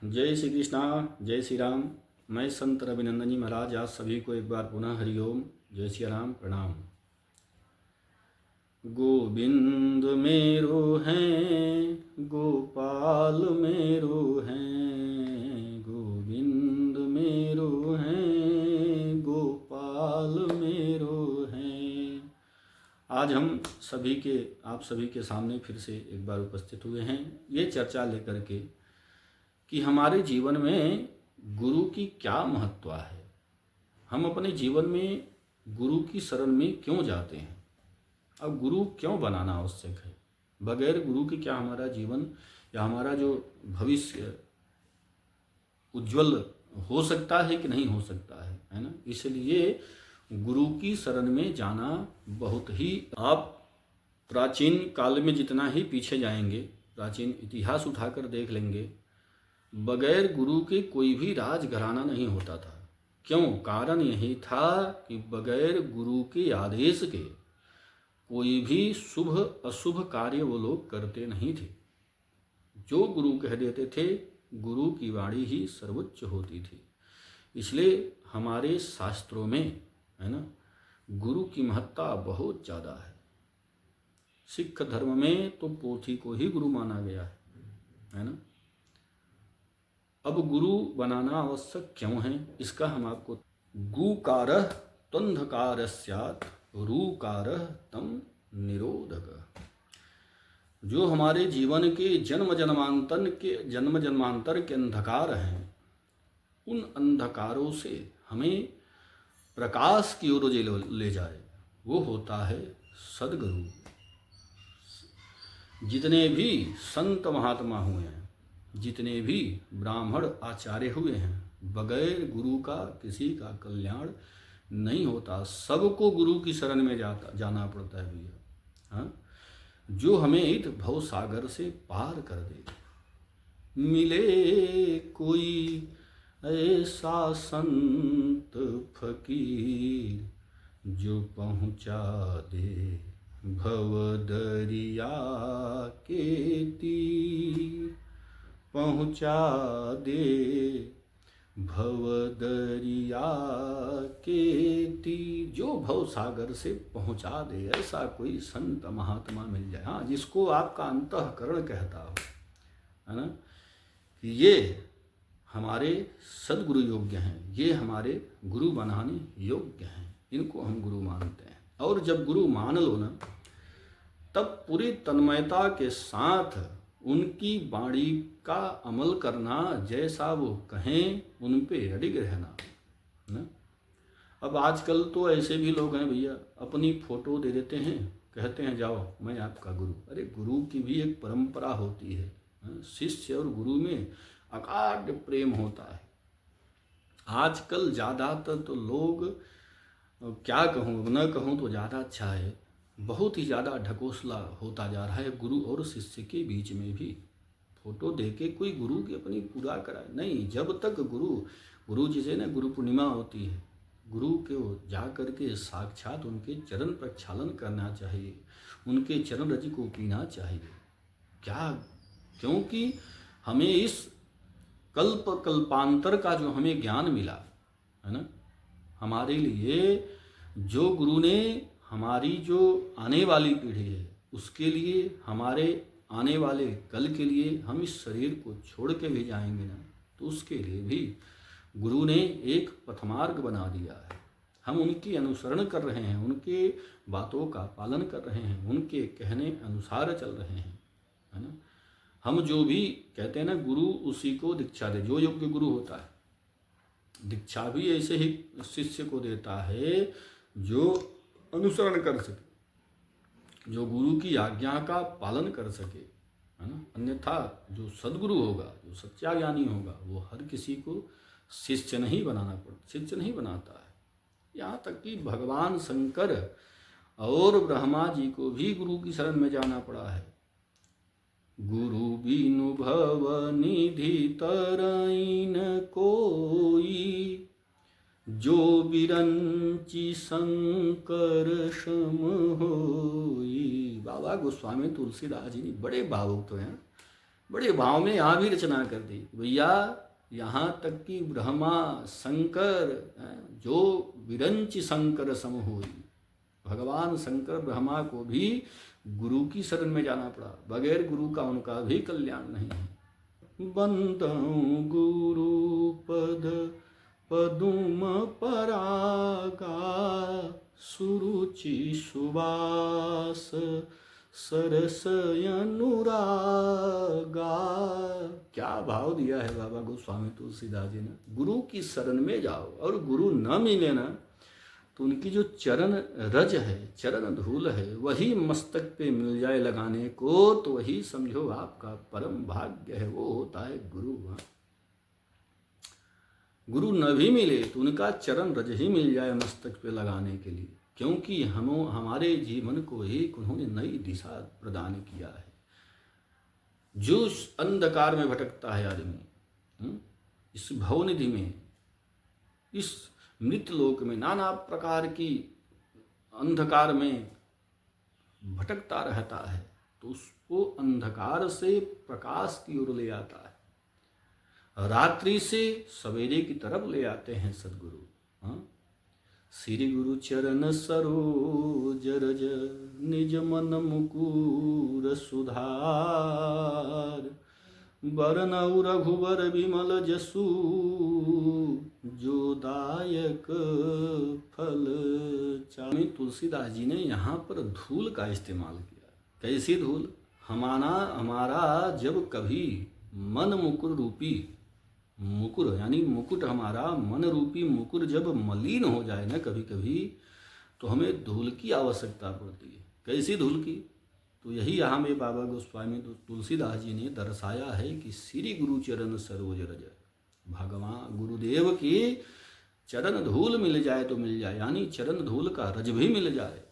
जय श्री कृष्णा, जय श्री राम। मैं संत रविनंदन जी महाराज आप सभी को एक बार पुनः हरिओम, जय श्री राम, प्रणाम। गोविंद मेरो हैं, गोपाल मेरो हैं, गोविंद मेरो हैं, गोपाल मेरो हैं। आज हम आप सभी के सामने फिर से एक बार उपस्थित हुए हैं ये चर्चा लेकर के कि हमारे जीवन में गुरु की क्या महत्व है। हम अपने जीवन में गुरु की शरण में क्यों जाते हैं, अब गुरु क्यों बनाना आवश्यक है। बगैर गुरु के क्या हमारा जीवन या हमारा जो भविष्य उज्जवल हो सकता है कि नहीं हो सकता है ना। इसलिए गुरु की शरण में जाना बहुत ही, आप प्राचीन काल में जितना ही पीछे जाएंगे, प्राचीन इतिहास उठाकर देख लेंगे, बगैर गुरु के कोई भी राजघराना नहीं होता था। क्यों? कारण यही था कि बगैर गुरु के आदेश के कोई भी शुभ अशुभ कार्य वो लोग करते नहीं थे। जो गुरु कह देते थे, गुरु की वाणी ही सर्वोच्च होती थी। इसलिए हमारे शास्त्रों में है ना, गुरु की महत्ता बहुत ज़्यादा है। सिख धर्म में तो पोथी को ही गुरु माना गया है ना। अब गुरु बनाना आवश्यक क्यों है, इसका हम आपको, गुकारः त्वंधकार स्यात् रूकारः तम निरोधक। जो हमारे जीवन के जन्म जन्मांतर के अंधकार हैं, उन अंधकारों से हमें प्रकाश की ओर ले जाए, वो होता है सदगुरु। जितने भी संत महात्मा हुए हैं, जितने भी ब्राह्मण आचार्य हुए हैं, बगैर गुरु का किसी का कल्याण नहीं होता। सबको गुरु की शरण में जाना पड़ता है भैया, हाँ, जो हमें इत भव सागर से पार कर दे। मिले कोई ऐसा संत फकीर जो पहुँचा दे भव दरिया के तीर, पहुँचा दे भव दरिया के तीर। जो भव सागर से पहुँचा दे, ऐसा कोई संत महात्मा मिल जाए, हाँ, जिसको आपका अंतःकरण कहता हो, है ना, कि ये हमारे सदगुरु योग्य हैं, ये हमारे गुरु बनाने योग्य हैं, इनको हम गुरु मानते हैं। और जब गुरु मान लो ना, तब पूरी तन्मयता के साथ उनकी वाणी का अमल करना, जैसा वो कहें उन पे अडिग रहना ना। अब आजकल तो ऐसे भी लोग हैं भैया, अपनी फोटो दे देते हैं, कहते हैं जाओ मैं आपका गुरु। अरे गुरु की भी एक परंपरा होती है, शिष्य और गुरु में अगाध प्रेम होता है। आजकल ज़्यादातर तो लोग, क्या कहूँ, न कहूँ तो ज़्यादा अच्छा है, बहुत ही ज़्यादा ढकोसला होता जा रहा है गुरु और शिष्य के बीच में भी। फोटो दे के कोई गुरु की अपनी पूजा कराए नहीं। जब तक गुरु जिसे ना गुरु पूर्णिमा होती है, गुरु के जा कर के साक्षात उनके चरण प्रक्षालन करना चाहिए, उनके चरण रज को पीना चाहिए। क्या? क्योंकि हमें इस कल्पांतर का जो हमें ज्ञान मिला है ना, हमारे लिए जो गुरु ने हमारी जो आने वाली पीढ़ी है, उसके लिए, हमारे आने वाले कल के लिए हम इस शरीर को छोड़ के भी जाएंगे ना, तो उसके लिए भी गुरु ने एक पथमार्ग बना दिया है। हम उनकी अनुसरण कर रहे हैं, उनके बातों का पालन कर रहे हैं, उनके कहने अनुसार चल रहे हैं, है ना। हम जो भी कहते हैं ना, गुरु उसी को दीक्षा दे जो योग्य गुरु होता है। दीक्षा भी ऐसे ही शिष्य को देता है जो अनुसरण कर सके, जो गुरु की आज्ञा का पालन कर सके, है ना। अन्यथा जो सद्गुरु होगा, जो सच्चा ज्ञानी होगा, वो हर किसी को शिष्य नहीं बनाना पड़ता, शिष्य नहीं बनाता है। यहाँ तक कि भगवान शंकर और ब्रह्मा जी को भी गुरु की शरण में जाना पड़ा है। गुरु बिनु भव निधि तरई न कोई, जो बिरंची शंकर सम होई। बाबा गोस्वामी तुलसीदास जी बड़े भावुक तो हैं, बड़े भाव में यहाँ भी रचना कर दी भैया, यहाँ तक कि ब्रह्मा शंकर जो विरंच शंकर सम होई, भगवान शंकर ब्रह्मा को भी गुरु की शरण में जाना पड़ा, बगैर गुरु का उनका भी कल्याण नहीं है। बंदऊं गुरु पद पदुम परागा, सुरुचि सुवास सरस अनुरागा। क्या भाव दिया है बाबा गोस्वामी तुलसीदास जी ने। गुरु की शरण में जाओ और गुरु न मिले ना तो उनकी जो चरण रज है, चरण धूल है, वही मस्तक पे मिल जाए लगाने को, तो वही समझो आपका परम भाग्य है, वो होता है गुरु। गुरु न भी मिले तो उनका चरण रज ही मिल जाए मस्तक पे लगाने के लिए, क्योंकि हमारे जीवन को एक उन्होंने नई दिशा प्रदान किया है। जो अंधकार में भटकता है आदमी, इस भवनिधि में, इस मृत लोक में नाना प्रकार की अंधकार में भटकता रहता है, तो उसको अंधकार से प्रकाश की ओर ले आता है, रात्रि से सवेरे की तरफ ले आते हैं सदगुरु। श्री गुरु चरण सरोज रज, निज मन मुकुर सुधार, बरनउ रघुवर विमल जसु, जो दायक फल चाहे। तुलसीदास जी ने यहाँ पर धूल का इस्तेमाल किया। कैसी धूल? हमारा जब कभी मन मुकुर रूपी मुकुर, यानी मुकुट, हमारा मन रूपी मुकुर जब मलिन हो जाए ना कभी कभी, तो हमें धूल की आवश्यकता पड़ती है। कैसी धूल की? तो यही यहाँ में बाबा गोस्वामी तुलसीदास जी ने दर्शाया है कि श्री गुरु चरण सरोज रज, भगवान गुरुदेव की चरण धूल मिल जाए तो मिल जाए, यानी चरण धूल का रज भी मिल जाए,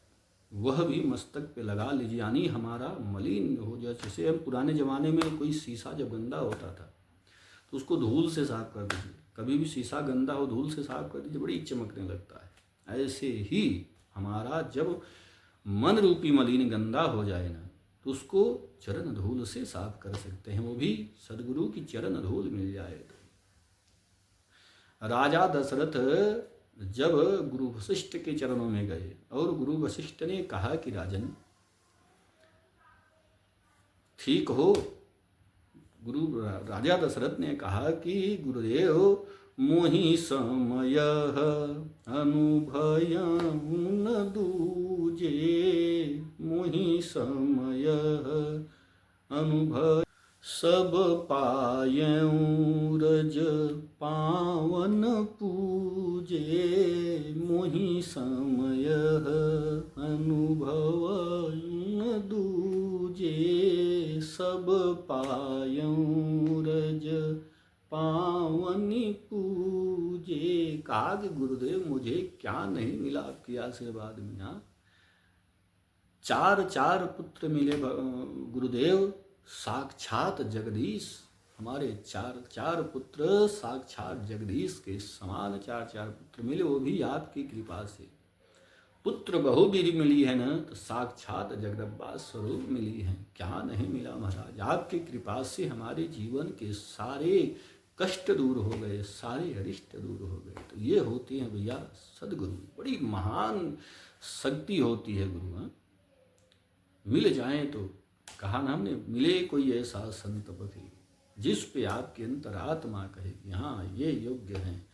वह भी मस्तक पे लगा लीजिए, यानी हमारा मलिन हो जाए। जैसे हम पुराने ज़माने में कोई शीशा जब गंदा होता था तो उसको धूल से साफ कर दीजिए, कभी भी शीशा गंदा हो धूल से साफ कर दीजिए, बड़ी चमकने लगता है। ऐसे ही हमारा जब मन रूपी मलिन गंदा हो जाए ना, तो उसको चरण धूल से साफ कर सकते हैं, वो भी सदगुरु की चरण धूल मिल जाए तो। राजा दशरथ जब गुरु वशिष्ठ के चरणों में गए और गुरु वशिष्ठ ने कहा कि राजन ठीक हो, गुरु राजा दशरथ ने कहा कि गुरुदेव मोहि समय अनुभय न दूजे, मोहि समय अनुभय सब पायऊं रज पावन पूजे, मोहि समय अनुभव न दूजे, सब पायऊं रज पावनी पूजे। कहा कि गुरुदेव मुझे क्या नहीं मिला आपके आशीर्वाद में। यहाँ चार पुत्र मिले गुरुदेव, साक्षात जगदीश, हमारे चार पुत्र साक्षात जगदीश के समान चार पुत्र मिले, वो भी आपकी कृपा से। पुत्र बहु भी मिली है ना, तो साक्षात जगदम्बा स्वरूप मिली है, क्या नहीं मिला महाराज। आपकी कृपा से हमारे जीवन के सारे कष्ट दूर हो गए, सारे अरिष्ट दूर हो गए। तो ये होते हैं भैया सदगुरु, बड़ी महान शक्ति होती है गुरु। मिल जाए तो कहा ना हमने, मिले कोई ऐसा संत पति जिस पे आपकी अंतरात्मा कहे कि हाँ ये योग्य हैं,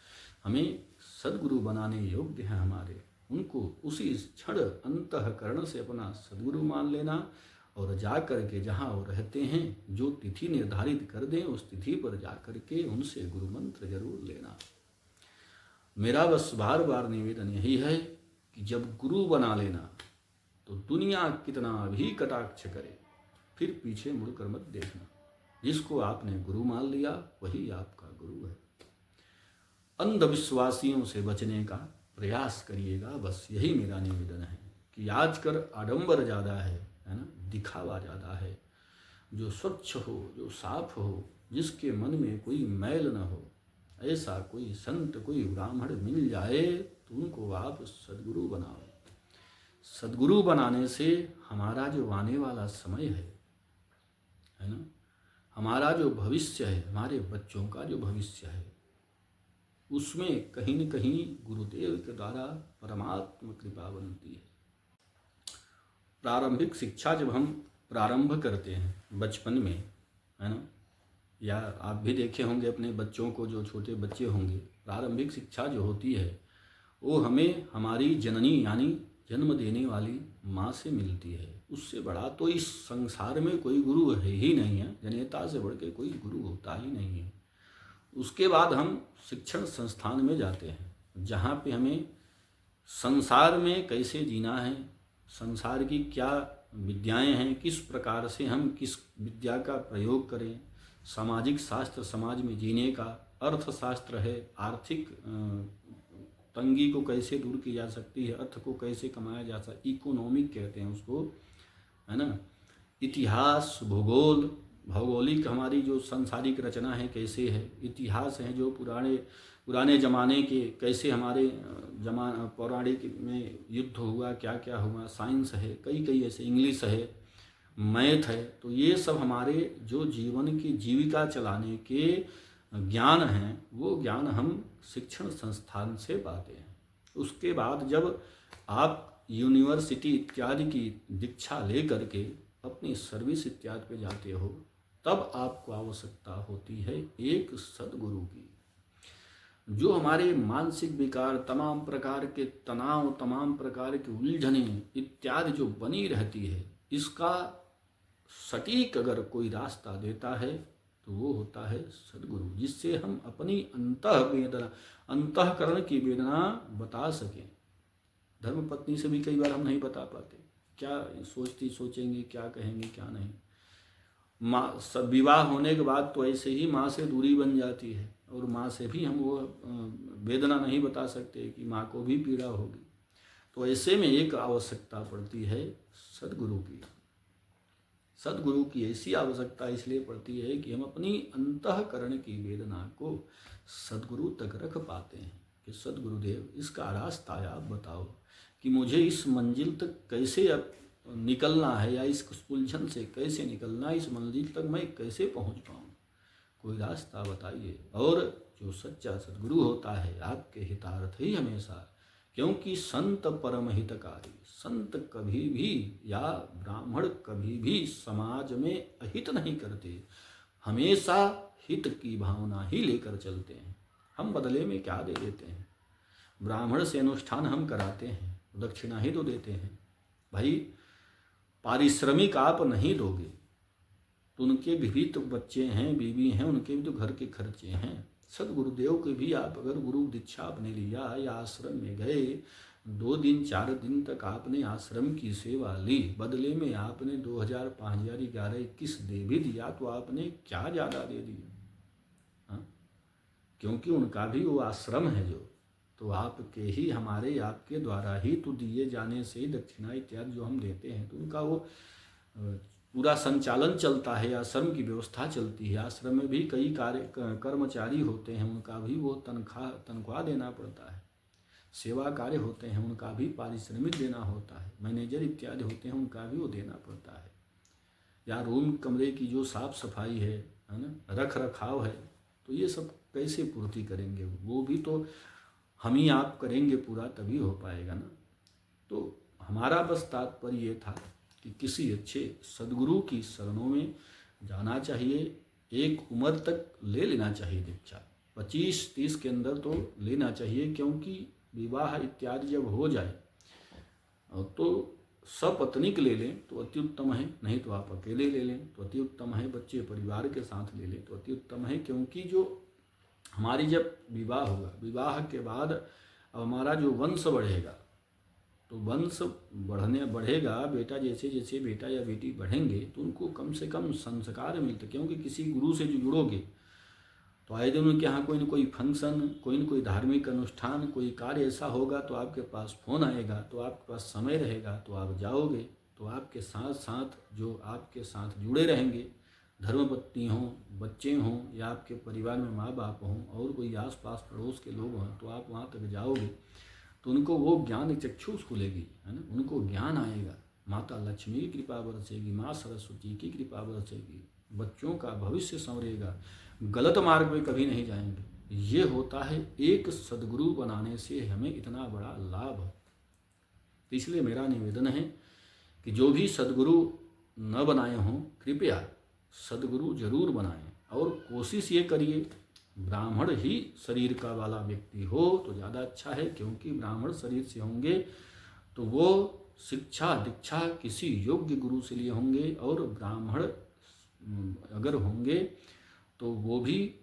हमें सदगुरु बनाने योग्य हैं हमारे, उनको उसी क्षण अंतःकरण से अपना सदगुरु मान लेना और जा कर के जहाँ वो रहते हैं, जो तिथि निर्धारित कर दें उस तिथि पर जा कर के उनसे गुरु मंत्र जरूर लेना। मेरा बस बार बार निवेदन यही है कि जब गुरु बना लेना तो दुनिया कितना भी कटाक्ष करे, फिर पीछे मुड़कर मत देखना। जिसको आपने गुरु मान लिया वही आपका गुरु है। अंधविश्वासियों से बचने का प्रयास करिएगा, बस यही मेरा निवेदन है कि आजकल आडंबर ज़्यादा है ना, दिखावा ज़्यादा है। जो स्वच्छ हो, जो साफ हो, जिसके मन में कोई मैल न हो, ऐसा कोई संत, कोई ब्राह्मण मिल जाए तो उनको आप सदगुरु बनाओ। सदगुरु बनाने से हमारा जो आने वाला समय है ना, हमारा जो भविष्य है, हमारे बच्चों का जो भविष्य है, उसमें कहीं न कहीं गुरुदेव के द्वारा परमात्मा कृपा बनती है। प्रारंभिक शिक्षा जब हम प्रारंभ करते हैं बचपन में, है ना, या आप भी देखे होंगे अपने बच्चों को, जो छोटे बच्चे होंगे, प्रारंभिक शिक्षा जो होती है वो हमें हमारी जननी यानी जन्म देने वाली माँ से मिलती है। उससे बड़ा तो इस संसार में कोई गुरु है ही नहीं है, जनेता से बढ़ के कोई गुरु होता ही नहीं है। उसके बाद हम शिक्षण संस्थान में जाते हैं, जहाँ पे हमें संसार में कैसे जीना है, संसार की क्या विद्याएं हैं, किस प्रकार से हम किस विद्या का प्रयोग करें, सामाजिक शास्त्र समाज में जीने का, अर्थशास्त्र है, आर्थिक तंगी को कैसे दूर की जा सकती है, अर्थ को कैसे कमाया जा सकता, इकोनॉमिक कहते हैं उसको, है ना, इतिहास, भूगोल, भौगोलिक हमारी जो सांसारिक रचना है कैसे है, इतिहास है जो पुराने ज़माने के कैसे हमारे पौराणिक में युद्ध हुआ, क्या क्या हुआ, साइंस है, कई ऐसे, इंग्लिश है, मैथ है। तो ये सब हमारे जो जीवन की जीविका चलाने के ज्ञान हैं, वो ज्ञान हम शिक्षण संस्थान से पाते हैं। उसके बाद जब आप यूनिवर्सिटी इत्यादि की दीक्षा ले करके अपनी सर्विस इत्यादि पे जाते हो, तब आपको आवश्यकता होती है एक सद्गुरु की, जो हमारे मानसिक विकार, तमाम प्रकार के तनाव, तमाम प्रकार की उलझने इत्यादि जो बनी रहती है, इसका सटीक अगर कोई रास्ता देता है तो वो होता है सद्गुरु, जिससे हम अपनी अंतःकरण की वेदना बता सकें। धर्मपत्नी से भी कई बार हम नहीं बता पाते, क्या सोचेंगे, क्या कहेंगे, क्या नहीं। माँ, सब विवाह होने के बाद तो ऐसे ही माँ से दूरी बन जाती है, और माँ से भी हम वो वेदना नहीं बता सकते कि माँ को भी पीड़ा होगी। तो ऐसे में एक आवश्यकता पड़ती है सद्गुरु की। सद्गुरु की ऐसी आवश्यकता इसलिए पड़ती है कि हम अपनी अंतःकरण की वेदना को सद्गुरु तक रख पाते हैं कि सद्गुरुदेव, इसका रास्ता आप बताओ कि मुझे इस मंजिल तक कैसे अब निकलना है, या इस उलझन से कैसे निकलना है, इस मंजिल तक मैं कैसे पहुंच पाऊँ, कोई रास्ता बताइए। और जो सच्चा सद्गुरु होता है आपके हितार्थ ही हमेशा, क्योंकि संत परम हितकारी, संत कभी भी या ब्राह्मण कभी भी समाज में अहित नहीं करते, हमेशा हित की भावना ही लेकर चलते हैं। हम बदले में क्या दे देते हैं? ब्राह्मण से अनुष्ठान हम कराते हैं, दक्षिणा ही तो देते हैं। भाई, पारिश्रमिक आप नहीं दोगे तो उनके भी तो बच्चे हैं, बीवी हैं, उनके भी तो घर के खर्चे हैं। सदगुरुदेव के भी आप अगर गुरु दीक्षा आपने लिया या आश्रम में गए, 2 दिन 4 दिन तक आपने आश्रम की सेवा ली, बदले में आपने 2000, 5000, 11, 21 दे भी दिया, तो आपने क्या ज़्यादा दे दिया? क्योंकि उनका भी वो आश्रम है जो, तो आपके ही, हमारे आपके द्वारा ही तो दिए जाने से दक्षिणा इत्यादि जो हम देते हैं, तो उनका वो पूरा संचालन चलता है, आश्रम की व्यवस्था चलती है। आश्रम में भी कई कर्मचारी होते हैं, उनका भी वो तनख्वाह देना पड़ता है। सेवा कार्य होते हैं, उनका भी पारिश्रमिक देना होता है। मैनेजर इत्यादि होते हैं, उनका भी वो देना पड़ता है। या रूम कमरे की जो साफ सफाई है ना, रख रखाव है, तो ये सब कैसे पूर्ति करेंगे? वो भी तो हम ही आप करेंगे पूरा, तभी हो पाएगा ना। तो हमारा बस तात्पर्य ये था कि किसी अच्छे सद्गुरु की शरणों में जाना चाहिए। एक उम्र तक ले लेना चाहिए दीक्षा, 25-30 के अंदर तो लेना चाहिए, क्योंकि विवाह इत्यादि जब हो जाए तो सपत्नीक ले लें तो अति उत्तम है, नहीं तो आप अकेले ले लें तो अति उत्तम है, बच्चे परिवार के साथ ले लें तो अति उत्तम है। क्योंकि जो हमारी जब विवाह होगा, विवाह के बाद अब हमारा जो वंश बढ़ेगा, तो वंश बढ़ेगा, बेटा जैसे जैसे बेटा या बेटी बढ़ेंगे तो उनको कम से कम संस्कार मिलते। क्योंकि किसी गुरु से जो जुड़ोगे तो आए दिन उनके यहाँ कोई न कोई फंक्शन, कोई न कोई धार्मिक अनुष्ठान, कोई कार्य ऐसा होगा तो आपके पास फ़ोन आएगा, तो आपके पास समय रहेगा तो आप जाओगे। तो आपके साथ साथ जो आपके साथ जुड़े रहेंगे, धर्मपत्नी हों, बच्चे हों, या आपके परिवार में माँ बाप हों, और कोई आस पास पड़ोस के लोग हों, तो आप वहाँ तक जाओगे तो उनको वो ज्ञान चक्षुष खुलेगी, है ना, उनको ज्ञान आएगा। माता लक्ष्मी की कृपा बरसेगी, माँ सरस्वती की कृपा बरसेगी, बच्चों का भविष्य संवरेगा, गलत मार्ग में कभी नहीं जाएंगे। ये होता है एक सद्गुरु बनाने से हमें इतना बड़ा लाभ। इसलिए मेरा निवेदन है कि जो भी सद्गुरु न बनाए हों, कृपया सद्गुरु जरूर बनाएं और कोशिश ये करिए ब्राह्मण ही शरीर का वाला व्यक्ति हो तो ज़्यादा अच्छा है, क्योंकि ब्राह्मण शरीर से होंगे तो वो शिक्षा दीक्षा किसी योग्य गुरु से लिए होंगे, और ब्राह्मण अगर होंगे तो वो भी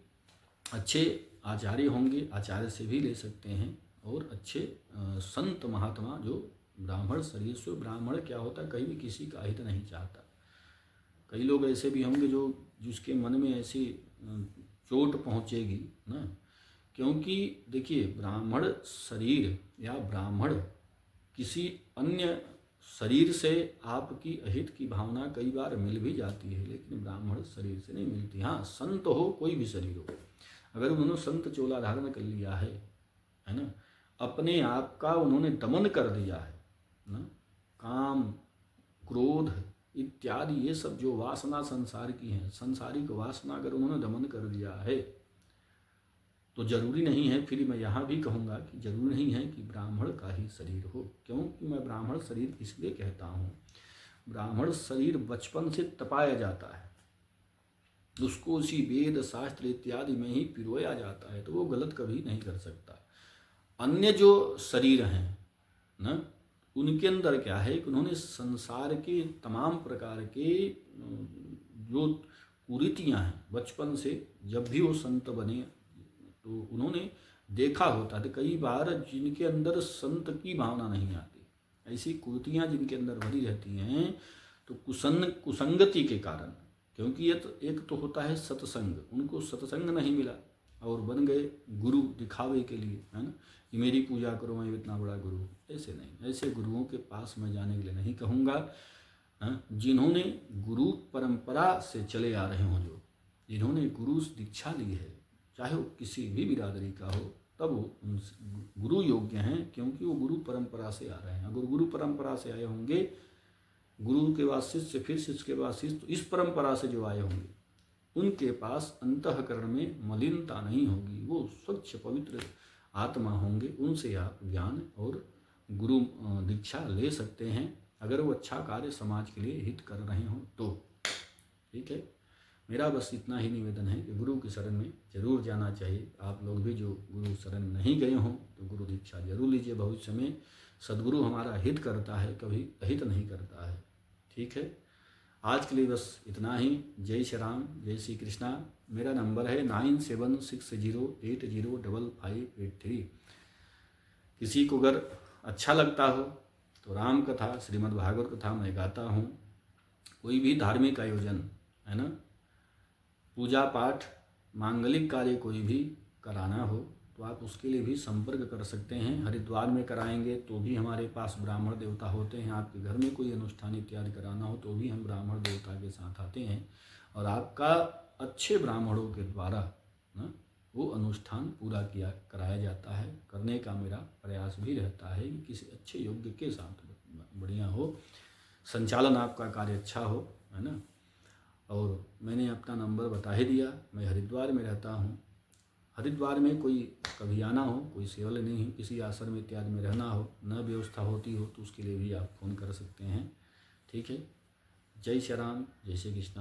अच्छे आचार्य होंगे, आचार्य से भी ले सकते हैं, और अच्छे संत महात्मा जो ब्राह्मण शरीर से। ब्राह्मण क्या होता है, कहीं भी किसी का हित नहीं चाहता। कई लोग ऐसे भी होंगे जो जिसके मन में ऐसी चोट पहुँचेगी ना, क्योंकि देखिए ब्राह्मण शरीर या ब्राह्मण किसी अन्य शरीर से आपकी अहित की भावना कई बार मिल भी जाती है, लेकिन ब्राह्मण शरीर से नहीं मिलती। हाँ, संत हो कोई भी शरीर हो, अगर उन्होंने संत चोला धारण कर लिया है ना, अपने आप का उन्होंने दमन कर दिया है ना, काम क्रोध इत्यादि ये सब जो वासना संसार की हैं, सांसारिक वासना अगर उन्होंने दमन कर दिया है तो जरूरी नहीं है, फिर मैं यहाँ भी कहूँगा कि जरूरी नहीं है कि ब्राह्मण का ही शरीर हो। क्योंकि मैं ब्राह्मण शरीर इसलिए कहता हूँ, ब्राह्मण शरीर बचपन से तपाया जाता है, उसको उसी वेद शास्त्र इत्यादि में ही पिरोया जाता है, तो वो गलत कभी नहीं कर सकता। अन्य जो शरीर हैं ना, उनके अंदर क्या है कि उन्होंने संसार के तमाम प्रकार के जो कुरीतियाँ हैं बचपन से, जब भी वो संत बने तो उन्होंने देखा होता है। कई बार जिनके अंदर संत की भावना नहीं आती, ऐसी कुरीतियाँ जिनके अंदर भरी रहती हैं, तो कुसंगति के कारण, क्योंकि ये तो एक तो होता है सत्संग, उनको सत्संग नहीं मिला और बन गए गुरु दिखावे के लिए, है ना, कि मेरी पूजा करो मैं इतना बड़ा गुरु। ऐसे नहीं, ऐसे गुरुओं के पास मैं जाने के लिए नहीं कहूँगा। जिन्होंने गुरु परंपरा से चले आ रहे हों, जो जिन्होंने गुरु दीक्षा ली है, चाहे वो किसी भी बिरादरी का हो, तब वो गुरु योग्य हैं, क्योंकि वो गुरु परंपरा से आ रहे हैं। अगर गुरु परंपरा से आए होंगे, गुरु के बाद शिष्य, फिर शिष्य के बाद शिष्य, तो इस परंपरा से जो आए होंगे उनके पास अंतःकरण में मलिनता नहीं होगी, वो स्वच्छ पवित्र आत्मा होंगे। उनसे आप ज्ञान और गुरु दीक्षा ले सकते हैं, अगर वो अच्छा कार्य समाज के लिए हित कर रहे हों तो। ठीक है, मेरा बस इतना ही निवेदन है कि गुरु की शरण में जरूर जाना चाहिए। आप लोग भी जो गुरु शरण नहीं गए हों तो गुरु दीक्षा जरूर लीजिए। भविष्य में सद्गुरु हमारा हित करता है, कभी अहित नहीं करता है। ठीक है, आज के लिए बस इतना ही। जय श्री राम, जय श्री कृष्णा। मेरा नंबर है 9760805583। किसी को अगर अच्छा लगता हो तो राम कथा, श्रीमद् भागवत कथा मैं गाता हूँ। कोई भी धार्मिक आयोजन है ना, पूजा पाठ, मांगलिक कार्य कोई भी कराना हो तो आप उसके लिए भी संपर्क कर सकते हैं। हरिद्वार में कराएंगे तो भी हमारे पास ब्राह्मण देवता होते हैं। आपके घर में कोई अनुष्ठान इत्यादि कराना हो तो भी हम ब्राह्मण देवता के साथ आते हैं, और आपका अच्छे ब्राह्मणों के द्वारा ना वो अनुष्ठान पूरा कराया जाता है। करने का मेरा प्रयास भी रहता है कि किसी अच्छे योग्य के साथ बढ़िया हो, संचालन आपका कार्य अच्छा हो, है ना। और मैंने अपना नंबर बता ही दिया। मैं हरिद्वार में रहता हूँ। हरिद्वार में कोई कभी आना हो, कोई सेवा लेनी हो, किसी आश्रम इत्यादि में रहना हो, न व्यवस्था होती हो, तो उसके लिए भी आप फ़ोन कर सकते हैं। ठीक है, जय श्री राम, जय श्री कृष्ण।